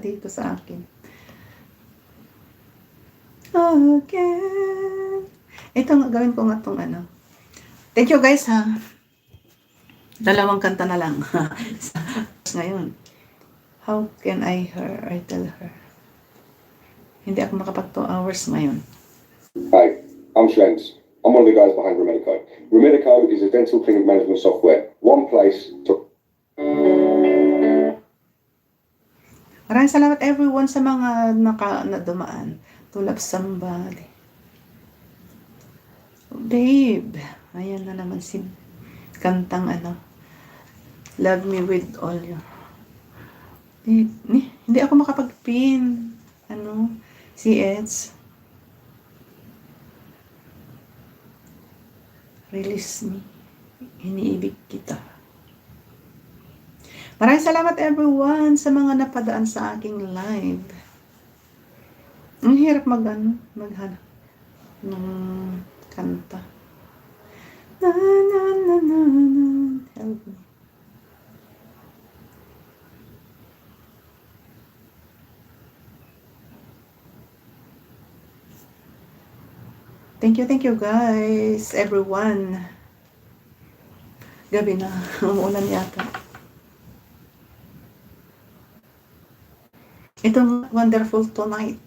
dito sa akin. Again. Ito nga, gawin ko nga itong ano. Thank you guys ha. Dalawang kanta na lang. Ngayon. How can I tell her? Hindi ako makapag 2 hours ngayon. Hi, I'm Shlenz. I'm one of the guys behind Remedico. Remedico is a dental clinic management software. One place to... Maraming salamat everyone sa mga nadumaan. To love somebody. Babe. Ayan na naman si kantang ano. Love me with all your... Hindi ako makapag-pin. Ano? Si Eds. Release me. Iniibig kita. Maraming salamat everyone sa mga napadaan sa aking live. Ang hirap maghanap ng kanta. Na na na na na. Help me. Thank you guys, everyone. Gabi na, umuulan yata. Itong wonderful tonight.